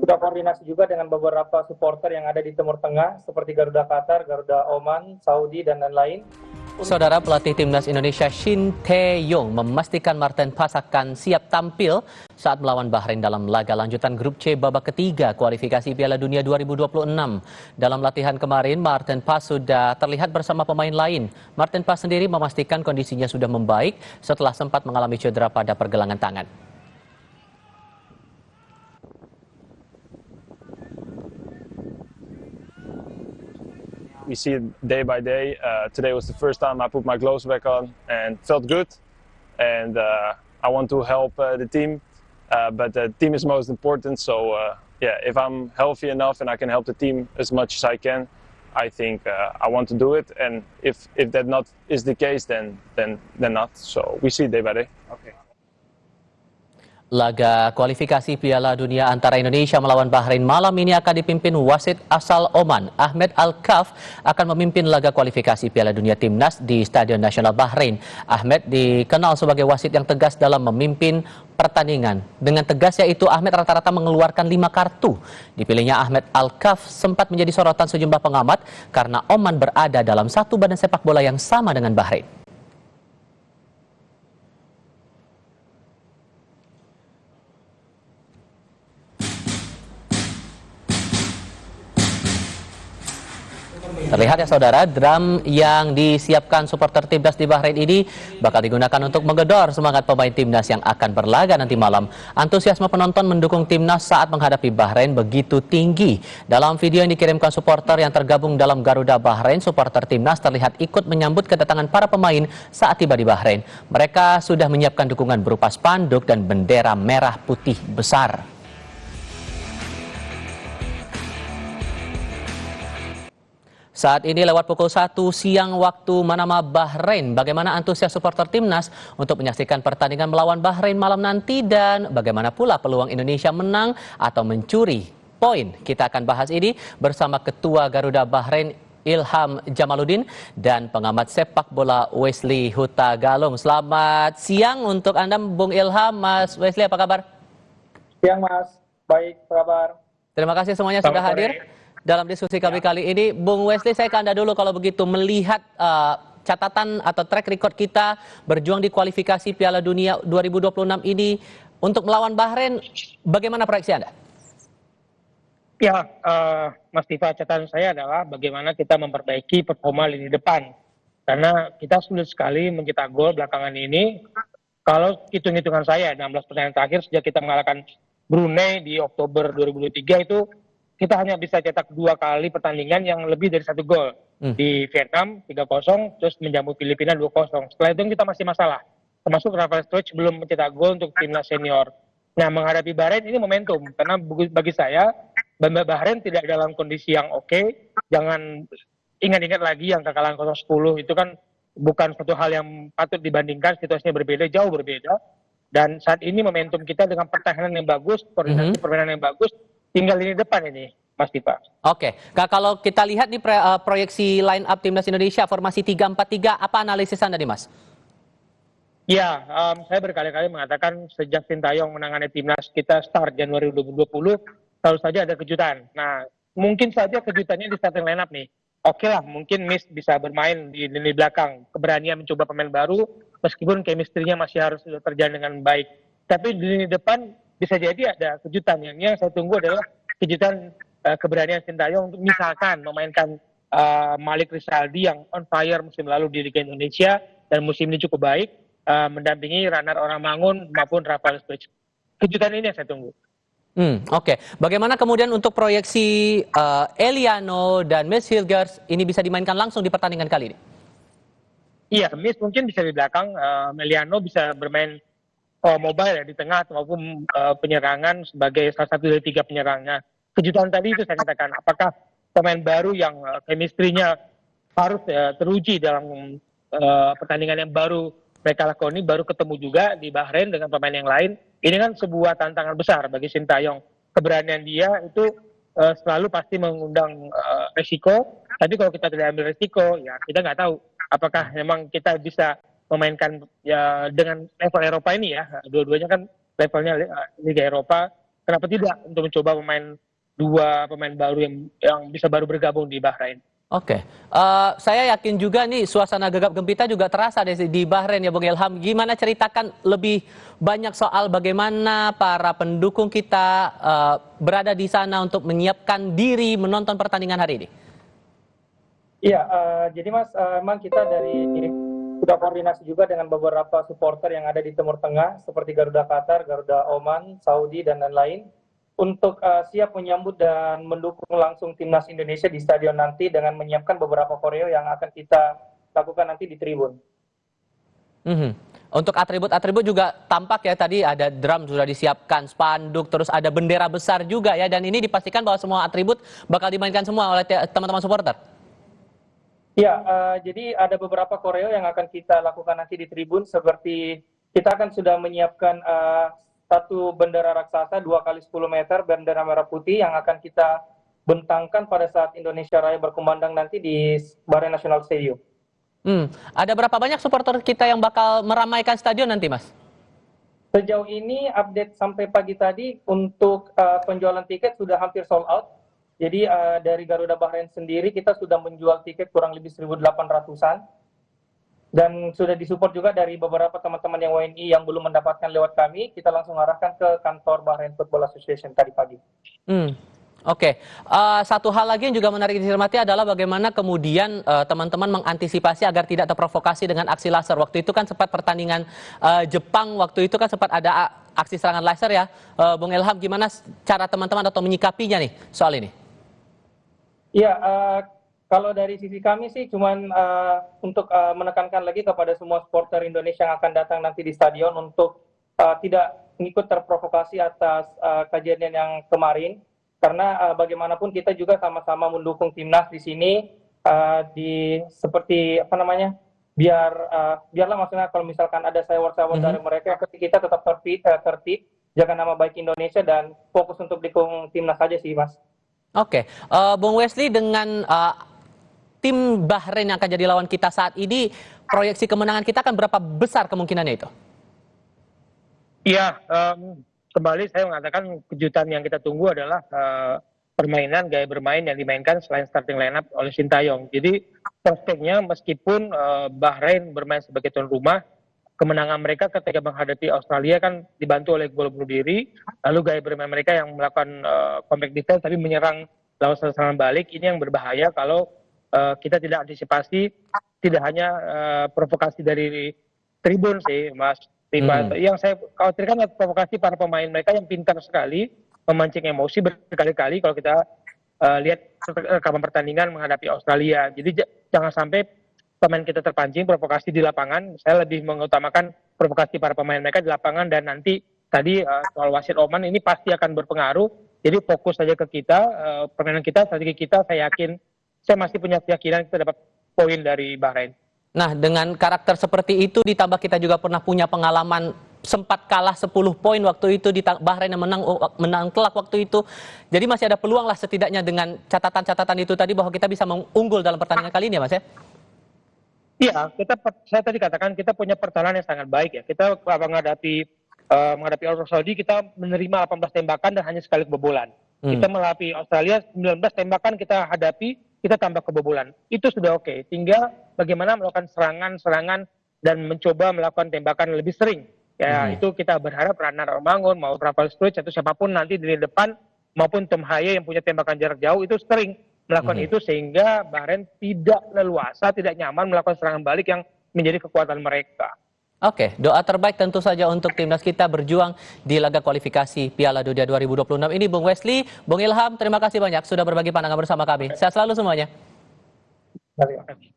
sudah koordinasi juga dengan beberapa supporter yang ada di Timur Tengah seperti Garuda Qatar, Garuda Oman, Saudi, dan lain-lain. Saudara pelatih Timnas Indonesia Shin Tae-yong memastikan Maarten Paes akan siap tampil saat melawan Bahrain dalam laga lanjutan grup C babak ketiga kualifikasi Piala Dunia 2026. Dalam latihan kemarin, Maarten Paes sudah terlihat bersama pemain lain. Maarten Paes sendiri memastikan kondisinya sudah membaik setelah sempat mengalami cedera pada pergelangan tangan. We see it day by day. Today was the first time I put my gloves back on and felt good. And I want to help the team, but the team is most important. So yeah, if I'm healthy enough and I can help the team as much as I can, I think I want to do it. And if that not is the case, then not. So we see it day by day. Okay. Laga kualifikasi Piala Dunia antara Indonesia melawan Bahrain malam ini akan dipimpin wasit asal Oman. Ahmed Al-Kaf akan memimpin laga kualifikasi Piala Dunia Timnas di Stadion Nasional Bahrain. Ahmed dikenal sebagai wasit yang tegas dalam memimpin pertandingan. Dengan tegasnya itu, Ahmed rata-rata mengeluarkan 5 kartu. Dipilihnya Ahmed Al-Kaf sempat menjadi sorotan sejumlah pengamat karena Oman berada dalam satu badan sepak bola yang sama dengan Bahrain. Terlihat ya saudara, drum yang disiapkan supporter Timnas di Bahrain ini bakal digunakan untuk menggedor semangat pemain Timnas yang akan berlaga nanti malam. Antusiasme penonton mendukung Timnas saat menghadapi Bahrain begitu tinggi. Dalam video yang dikirimkan supporter yang tergabung dalam Garuda Bahrain, supporter Timnas terlihat ikut menyambut kedatangan para pemain saat tiba di Bahrain. Mereka sudah menyiapkan dukungan berupa spanduk dan bendera merah putih besar. Saat ini lewat pukul 1 siang waktu Manama, Bahrain. Bagaimana antusias supporter Timnas untuk menyaksikan pertandingan melawan Bahrain malam nanti dan bagaimana pula peluang Indonesia menang atau mencuri poin? Kita akan bahas ini bersama Ketua Garuda Bahrain Ilham Jamaluddin dan pengamat sepak bola Wesley Huta Galung. Selamat siang untuk Anda Bung Ilham. Mas Wesley, apa kabar? Siang Mas, baik, apa kabar? Terima kasih semuanya sudah hadir dalam diskusi kami kali ini. Bung Wesley, saya ke Anda dulu kalau begitu. Melihat catatan atau track record kita berjuang di kualifikasi Piala Dunia 2026 ini untuk melawan Bahrain, bagaimana proyeksi Anda? Ya, Mas Tifa, catatan saya adalah bagaimana kita memperbaiki performa lini depan. Karena kita sulit sekali mencetak gol belakangan ini. Kalau hitung-hitungan saya, 16 pertandingan terakhir sejak kita mengalahkan Brunei di Oktober 2023 itu, kita hanya bisa cetak 2 kali pertandingan yang lebih dari 1 gol. Di Vietnam 3-0, terus menjamu Filipina 2-0. Setelah itu kita masih masalah. Termasuk Rafael Struijk belum mencetak gol untuk timnas senior. Nah, menghadapi Bahrain ini momentum. Karena bagi saya, Bahrain tidak dalam kondisi yang oke. Jangan ingat-ingat lagi yang kekalahan 0-10. Itu kan bukan suatu hal yang patut dibandingkan. Situasinya berbeda, jauh berbeda. Dan saat ini momentum kita dengan pertahanan yang bagus, koordinasi permainan yang bagus, tinggal lini depan ini, Mas Tifa. Oke, kalau kita lihat di proyeksi line up Timnas Indonesia formasi 3-4-3, apa analisis Anda nih, Mas? Ya, saya berkali-kali mengatakan sejak Sintayong menangani Timnas kita start Januari 2020, selalu saja ada kejutan. Nah, mungkin saja kejutannya di starting line up nih. Oke lah, mungkin Miss bisa bermain di lini belakang, keberanian mencoba pemain baru, meskipun chemistry-nya masih harus terjalin dengan baik. Tapi di lini depan bisa jadi ada kejutan. Yang saya tunggu adalah kejutan keberanian Sintayong untuk misalkan memainkan Malik Rizaldi yang on fire musim lalu di Liga Indonesia dan musim ini cukup baik, mendampingi runner orang Mangun maupun Rafael Struijk. Kejutan ini yang saya tunggu. Oke. Bagaimana kemudian untuk proyeksi Eliano dan Miss Hilgers ini bisa dimainkan langsung di pertandingan kali ini? Iya, Miss mungkin bisa di belakang, Eliano bisa bermain mobile ya di tengah maupun penyerangan sebagai salah satu dari 3 penyerangnya. Kejutan tadi itu saya katakan, apakah pemain baru yang chemistry-nya harus teruji dalam pertandingan yang baru mereka lakukan ini, baru ketemu juga di Bahrain dengan pemain yang lain. Ini kan sebuah tantangan besar bagi Sintayong. Keberanian dia itu selalu pasti mengundang resiko, tapi kalau kita tidak ambil resiko, ya kita nggak tahu apakah memang kita bisa memainkan ya dengan level Eropa ini ya. Dua-duanya kan levelnya Liga Eropa, kenapa tidak untuk mencoba dua pemain baru yang bisa baru bergabung di Bahrain. Oke, saya yakin juga nih suasana gegap gempita juga terasa di Bahrain ya Bung Ilham. Gimana ceritakan lebih banyak soal bagaimana para pendukung kita berada di sana untuk menyiapkan diri menonton pertandingan hari ini? Iya, jadi Mas, memang kita sudah koordinasi juga dengan beberapa supporter yang ada di Timur Tengah seperti Garuda Qatar, Garuda Oman, Saudi dan lain-lain untuk siap menyambut dan mendukung langsung timnas Indonesia di stadion nanti dengan menyiapkan beberapa koreo yang akan kita lakukan nanti di tribun. Untuk atribut-atribut juga tampak ya, tadi ada drum sudah disiapkan, spanduk, terus ada bendera besar juga ya, dan ini dipastikan bahwa semua atribut bakal dimainkan semua oleh teman-teman supporter. Ya, jadi ada beberapa koreo yang akan kita lakukan nanti di tribun, seperti kita akan sudah menyiapkan satu bendera raksasa 2x10 meter, bendera merah putih yang akan kita bentangkan pada saat Indonesia Raya berkumandang nanti di Bahrain National Stadium. Ada berapa banyak supporter kita yang bakal meramaikan stadion nanti, Mas? Sejauh ini update sampai pagi tadi untuk penjualan tiket sudah hampir sold out. Jadi dari Garuda Bahrain sendiri kita sudah menjual tiket kurang lebih 1.800-an. Dan sudah disupport juga dari beberapa teman-teman yang WNI yang belum mendapatkan lewat kami, kita langsung arahkan ke kantor Bahrain Football Association tadi pagi. Oke. Satu hal lagi yang juga menarik dicermati adalah bagaimana kemudian teman-teman mengantisipasi agar tidak terprovokasi dengan aksi laser. Waktu itu kan sempat pertandingan Jepang, waktu itu kan sempat ada aksi serangan laser ya. Bung Ilham, gimana cara teman-teman atau menyikapinya nih soal ini? Iya, kalau dari sisi kami sih cuman untuk menekankan lagi kepada semua supporter Indonesia yang akan datang nanti di stadion untuk tidak ikut terprovokasi atas kejadian yang kemarin, karena bagaimanapun kita juga sama-sama mendukung timnas di sini, seperti apa namanya, biarlah maksudnya kalau misalkan ada sewot-sewot dari mereka, kita tetap tertib, jaga nama baik Indonesia dan fokus untuk dukung timnas saja sih, Mas. Oke, Bung Wesley, dengan tim Bahrain yang akan jadi lawan kita saat ini, proyeksi kemenangan kita akan berapa besar kemungkinannya itu? Iya, kembali saya mengatakan kejutan yang kita tunggu adalah permainan, gaya bermain yang dimainkan selain starting lineup oleh Sintayong. Jadi prospeknya meskipun Bahrain bermain sebagai tuan rumah, kemenangan mereka ketika menghadapi Australia kan dibantu oleh gol bunuh diri, lalu gaya bermain mereka yang melakukan compact defense tapi menyerang lawan serangan balik, ini yang berbahaya kalau kita tidak antisipasi, tidak hanya provokasi dari tribun sih, Mas. Yang saya khawatirkan adalah provokasi para pemain mereka yang pintar sekali memancing emosi berkali-kali kalau kita lihat rekaman pertandingan menghadapi Australia. Jadi jangan sampai pemain kita terpancing provokasi di lapangan. Saya lebih mengutamakan provokasi para pemain mereka di lapangan, dan nanti tadi soal wasit Oman ini pasti akan berpengaruh. Jadi fokus saja ke kita, permainan kita, strategi kita. Saya masih punya keyakinan kita dapat poin dari Bahrain. Nah, dengan karakter seperti itu ditambah kita juga pernah punya pengalaman sempat kalah 10 poin waktu itu di Bahrain yang menang telak waktu itu. Jadi masih ada peluang lah setidaknya dengan catatan-catatan itu tadi bahwa kita bisa mengunggul dalam pertandingan kali ini ya, Mas ya? Iya, saya tadi katakan kita punya pertahanan yang sangat baik ya. Kita menghadapi Arab Saudi, kita menerima 18 tembakan dan hanya sekali kebobolan. Kita melatih Australia 19 tembakan kita hadapi, kita tambah kebobolan. Itu sudah oke. Tinggal bagaimana melakukan serangan-serangan dan mencoba melakukan tembakan lebih sering. Ya, itu kita berharap Rana Romangun, mau Rafael Struij atau siapapun nanti di depan, maupun Tom Haye yang punya tembakan jarak jauh itu sering melakukan itu, sehingga Bahrain tidak leluasa, tidak nyaman melakukan serangan balik yang menjadi kekuatan mereka. Oke, doa terbaik tentu saja untuk timnas kita berjuang di laga kualifikasi Piala Dunia 2026 ini. Bung Wesley, Bung Ilham, terima kasih banyak sudah berbagi pandangan bersama kami. Sehat selalu semuanya. Terima kasih.